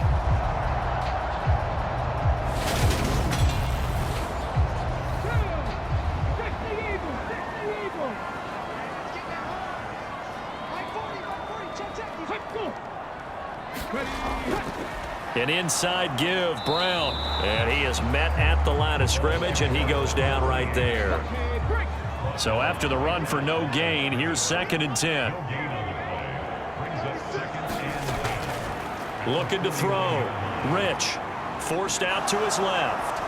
An inside give, Brown. And he is met at the line of scrimmage, and he goes down right there. So after the run for no gain, here's 2nd and 10. Looking to throw. Rich. Forced out to his left.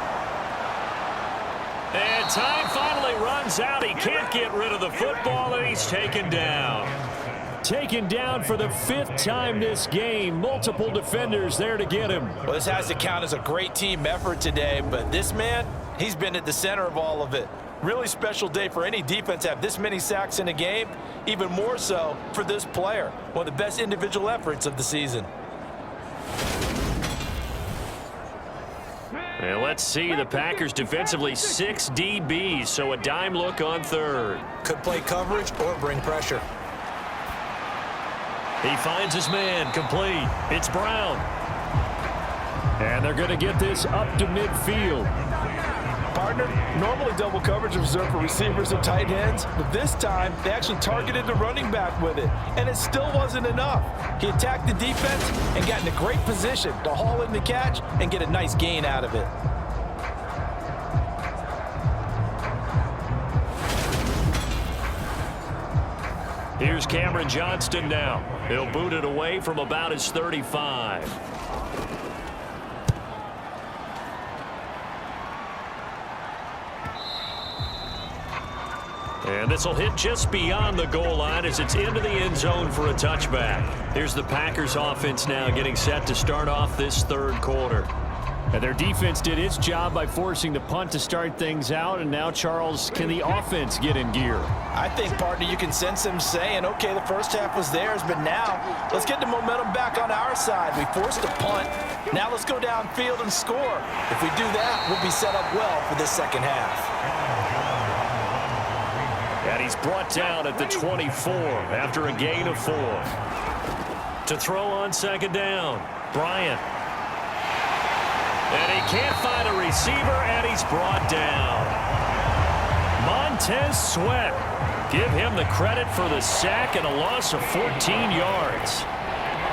And time finally runs out. He can't get rid of the football, and he's taken down. Taken down for the 5th time this game. Multiple defenders there to get him. Well, this has to count as a great team effort today, but this man, he's been at the center of all of it. Really special day for any defense to have this many sacks in a game, even more so for this player. One of the best individual efforts of the season. And let's see, the Packers defensively 6 DBs, so a dime look on 3rd. Could play coverage or bring pressure. He finds his man, complete. It's Brown. And they're going to get this up to midfield. Partner, normally double coverage is reserved for receivers and tight ends, but this time they actually targeted the running back with it, and it still wasn't enough. He attacked the defense and got in a great position to haul in the catch and get a nice gain out of it. Here's Cameron Johnston now. He'll boot it away from about his 35. And this will hit just beyond the goal line as it's into the end zone for a touchback. Here's the Packers offense now getting set to start off this 3rd quarter. And their defense did its job by forcing the punt to start things out, and now, Charles, can the offense get in gear? I think, partner, you can sense them saying, okay, the first half was theirs, but now let's get the momentum back on our side. We forced a punt. Now let's go downfield and score. If we do that, we'll be set up well for this 2nd half. And he's brought down at the 24 after a gain of 4. To throw on 2nd down, Bryant. And he can't find a receiver, and he's brought down. Montez Sweat. Give him the credit for the sack and a loss of 14 yards.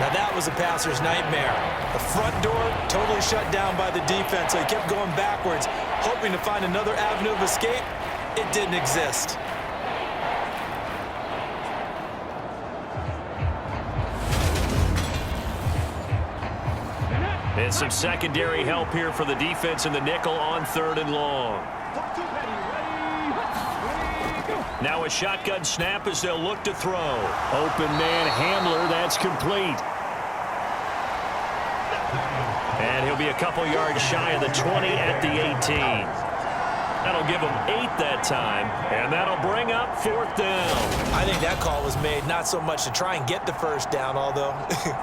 Now that was a passer's nightmare. The front door totally shut down by the defense, so he kept going backwards, hoping to find another avenue of escape. It didn't exist. And some secondary help here for the defense in the nickel on 3rd and long. Now a shotgun snap as they'll look to throw. Open man Hamler, that's complete. And he'll be a couple yards shy of the 20 at the 18. That'll give them 8 that time, and that'll bring up 4th down. I think that call was made not so much to try and get the first down, although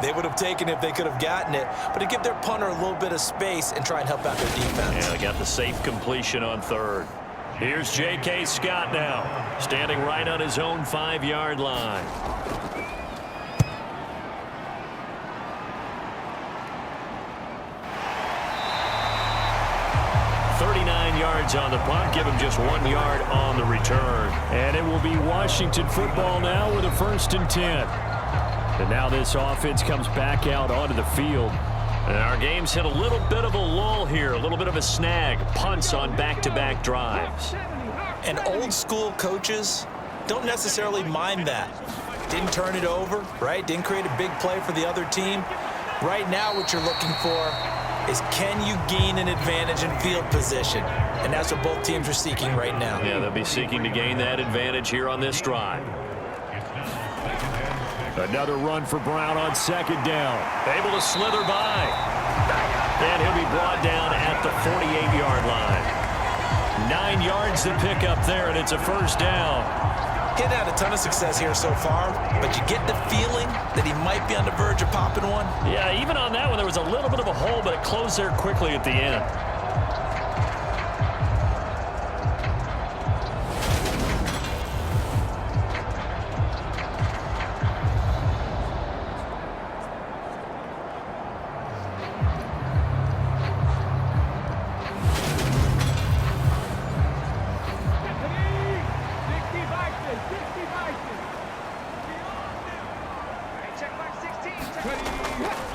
they would have taken it if they could have gotten it, but to give their punter a little bit of space and try and help out their defense. Yeah, they got the safe completion on 3rd. Here's J.K. Scott now, standing right on his own 5-yard line. Yards on the punt, give him just 1 yard on the return. And it will be Washington football now with a 1st and 10. And now this offense comes back out onto the field. And our game's hit a little bit of a lull here, a little bit of a snag. Punts on back-to-back drives. And old school coaches don't necessarily mind that. Didn't turn it over, right? Didn't create a big play for the other team. Right now what you're looking for is, can you gain an advantage in field position? And that's what both teams are seeking right now. Yeah, they'll be seeking to gain that advantage here on this drive. Another run for Brown on second down. Able to slither by. And he'll be brought down at the 48-yard line. 9 yards to pick up there, and it's a first down. He's had a ton of success here so far, but you get the feeling that he might be on the verge of popping one. Yeah, even on that one, there was a little bit of a hole, but it closed there quickly at the end.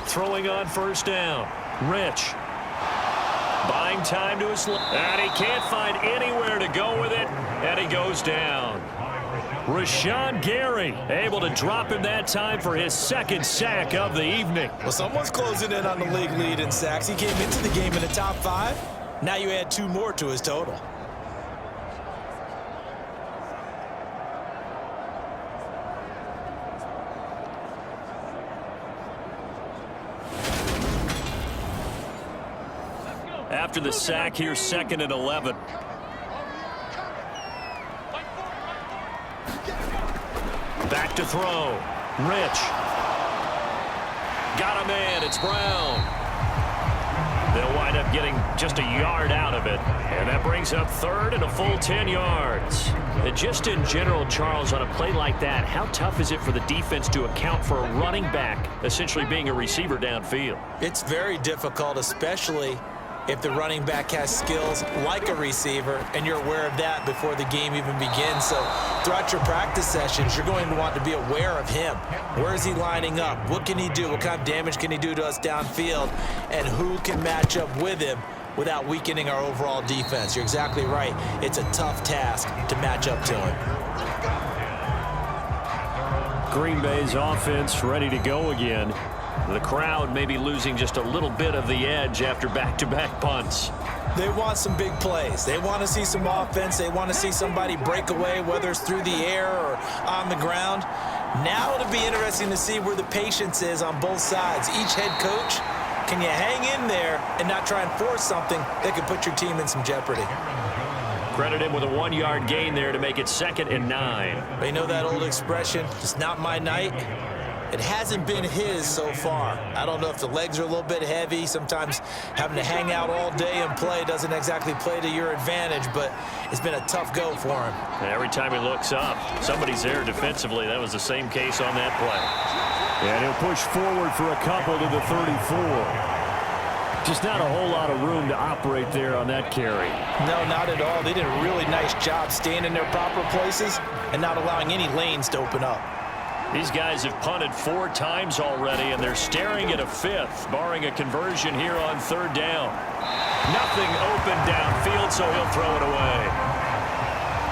Throwing on first down. Rich. Buying time to his left. And he can't find anywhere to go with it. And he goes down. Rashawn Gary able to drop him that time for his second sack of the evening. Well, someone's closing in on the league lead in sacks. He came into the game in the top 5. Now you add 2 more to his total. After the sack, here's 2nd and 11. Back to throw. Rich. Got a man. It's Brown. They'll wind up getting just a yard out of it. And that brings up 3rd and a full 10 yards. And just in general, Charles, on a play like that, how tough is it for the defense to account for a running back essentially being a receiver downfield? It's very difficult, especially if the running back has skills like a receiver, and you're aware of that before the game even begins. So throughout your practice sessions, you're going to want to be aware of him. Where is he lining up? What can he do? What kind of damage can he do to us downfield? And who can match up with him without weakening our overall defense? You're exactly right. It's a tough task to match up to him. Green Bay's offense ready to go again. The crowd may be losing just a little bit of the edge after back-to-back punts. They want some big plays. They want to see some offense. They want to see somebody break away, whether it's through the air or on the ground. Now it'll be interesting to see where the patience is on both sides. Each head coach, can you hang in there and not try and force something that could put your team in some jeopardy? Credit him with a 1-yard gain there to make it 2nd and 9. They know that old expression, it's not my night. It hasn't been his so far. I don't know if the legs are a little bit heavy. Sometimes having to hang out all day and play doesn't exactly play to your advantage, but it's been a tough go for him. And every time he looks up, somebody's there defensively. That was the same case on that play. And he'll push forward for a couple to the 34. Just not a whole lot of room to operate there on that carry. No, not at all. They did a really nice job staying in their proper places and not allowing any lanes to open up. These guys have punted 4 times already, and they're staring at a 5th, barring a conversion here on 3rd down. Nothing open downfield, so he'll throw it away.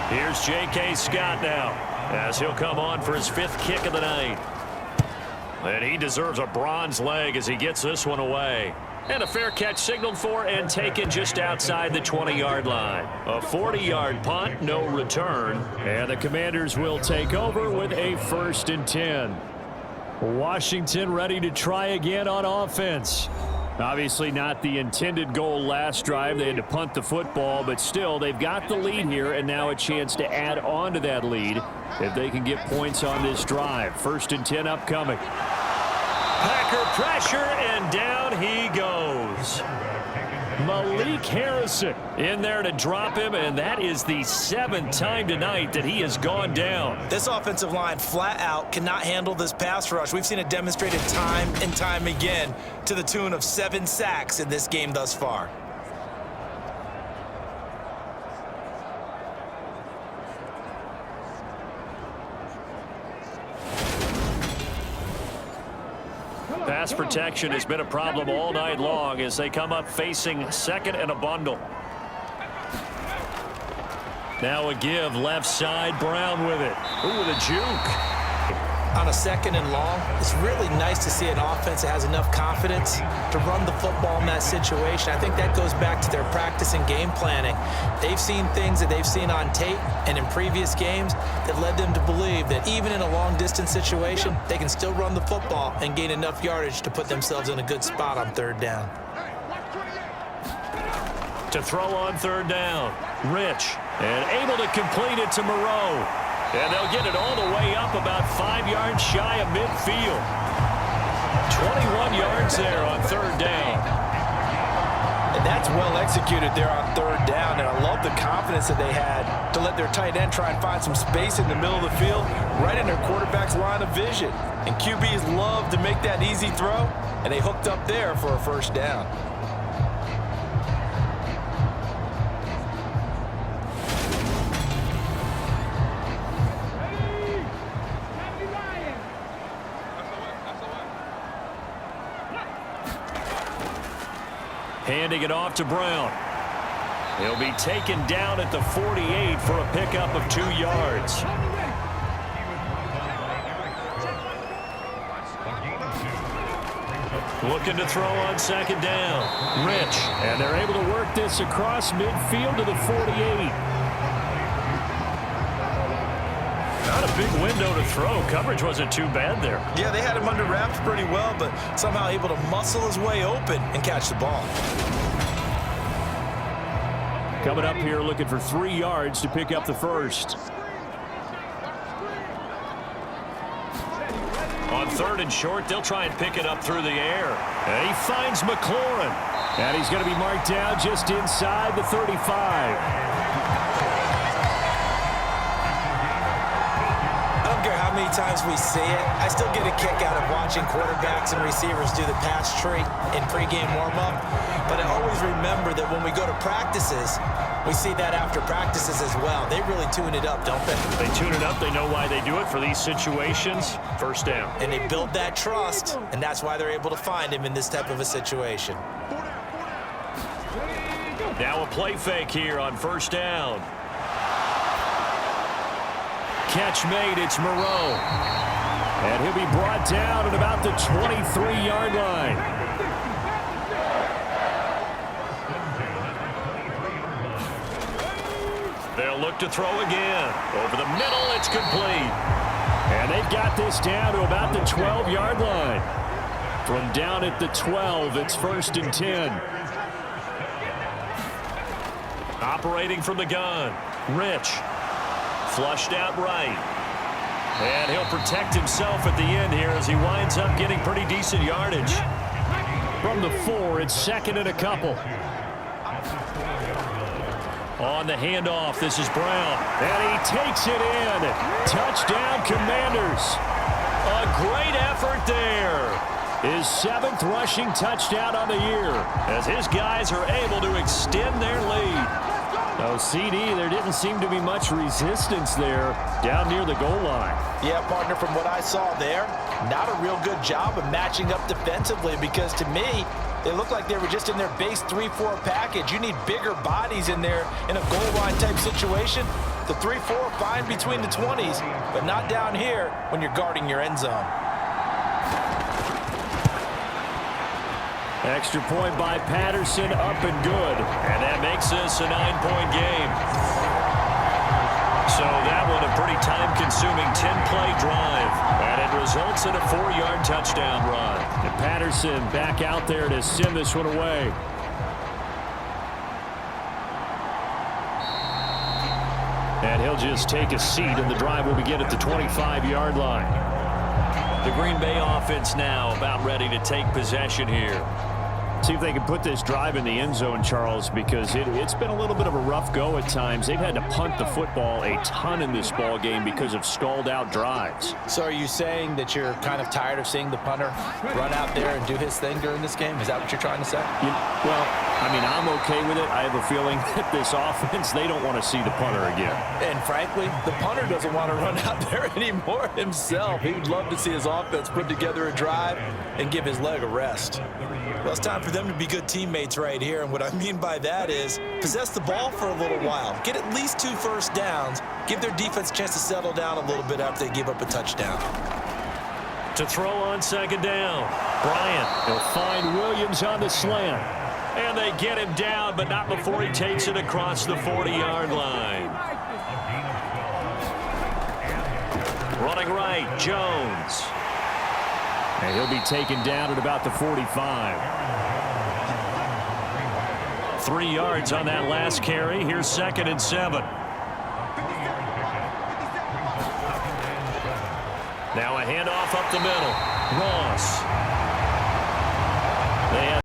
Here's J.K. Scott now, as he'll come on for his 5th kick of the night. And he deserves a bronze leg as he gets this one away. And a fair catch signaled for and taken just outside the 20-yard line. A 40-yard punt, no return. And the Commanders will take over with a 1st and 10. Washington ready to try again on offense. Obviously not the intended goal last drive. They had to punt the football, but still they've got the lead here and now a chance to add on to that lead if they can get points on this drive. 1st and 10 upcoming. Packer pressure, and down he goes. Malik Harrison in there to drop him, and that is the 7th time tonight that he has gone down. This offensive line flat out cannot handle this pass rush. We've seen it demonstrated time and time again to the tune of 7 sacks in this game thus far. Pass protection has been a problem all night long as they come up facing 2nd and a bundle. Now a give, left side, Brown with it. Ooh, with a juke. On a 2nd and long, it's really nice to see an offense that has enough confidence to run the football in that situation. I think that goes back to their practice and game planning. They've seen things that they've seen on tape and in previous games that led them to believe that even in a long-distance situation, they can still run the football and gain enough yardage to put themselves in a good spot on 3rd down. To throw on 3rd down, Rich, and able to complete it to Moreau. And they'll get it all the way up about 5 yards shy of midfield. 21 yards there on 3rd down. And that's well executed there on 3rd down. And I love the confidence that they had to let their tight end try and find some space in the middle of the field, right in their quarterback's line of vision. And QBs love to make that easy throw, and they hooked up there for a 1st down. Handing it off to Brown. He'll be taken down at the 48 for a pickup of 2 yards. Looking to throw on 2nd down. Rich. And they're able to work this across midfield to the 48. Not a big window to throw. Coverage wasn't too bad there. Yeah, they had him under wraps pretty well, but somehow able to muscle his way open and catch the ball. Coming up here looking for 3 yards to pick up the 1st. On 3rd and short, they'll try and pick it up through the air. And he finds McLaurin. And he's going to be marked down just inside the 35. How many times we see it, I still get a kick out of watching quarterbacks and receivers do the pass tree in pregame warm-up. But I always remember that when we go to practices, we see that after practices as well. They really tune it up, don't they? They tune it up. They know why they do it for these situations. 1st down. And they build that trust, and that's why they're able to find him in this type of a situation. Now a play fake here on 1st down. Catch made, it's Moreau. And he'll be brought down at about the 23-yard line. They'll look to throw again. Over the middle, it's complete. And they've got this down to about the 12-yard line. From down at the 12, it's 1st and 10. Operating from the gun, Rich. Flushed out right. And he'll protect himself at the end here as he winds up getting pretty decent yardage. From the 4, it's 2nd and a couple. On the handoff, this is Brown. And he takes it in. Touchdown, Commanders. A great effort there. His 7th rushing touchdown on the year, as his guys are able to extend their lead. No, CD, there didn't seem to be much resistance there down near the goal line. Yeah, partner, from what I saw there, not a real good job of matching up defensively, because to me, they looked like they were just in their base 3-4 package. You need bigger bodies in there in a goal line type situation. The 3-4 fine between the 20s, but not down here when you're guarding your end zone. Extra point by Patterson, up and good. And that makes this a 9-point game. So that one a pretty time-consuming 10-play drive. And it results in a 4-yard touchdown run. And Patterson back out there to send this one away. And he'll just take a seat, and the drive will begin at the 25-yard line. The Green Bay offense now about ready to take possession here. See if they can put this drive in the end zone, Charles, because it's been a little bit of a rough go at times. They've had to punt the football a ton in this ball game because of stalled-out drives. So are you saying that you're kind of tired of seeing the punter run out there and do his thing during this game? Is that what you're trying to say? Well, I mean, I'm okay with it. I have a feeling that this offense, they don't want to see the punter again. And frankly, the punter doesn't want to run out there anymore himself. He would love to see his offense put together a drive and give his leg a rest. Well, it's time for them to be good teammates right here. And what I mean by that is possess the ball for a little while. Get at least 2 first downs. Give their defense a chance to settle down a little bit after they give up a touchdown. To throw on second down, Bryant will find Williams on the slant. And they get him down, but not before he takes it across the 40-yard line. Running right, Jones. And he'll be taken down at about the 45. 3 yards on that last carry. Here's 2nd and 7. Now a handoff up the middle. Ross. They have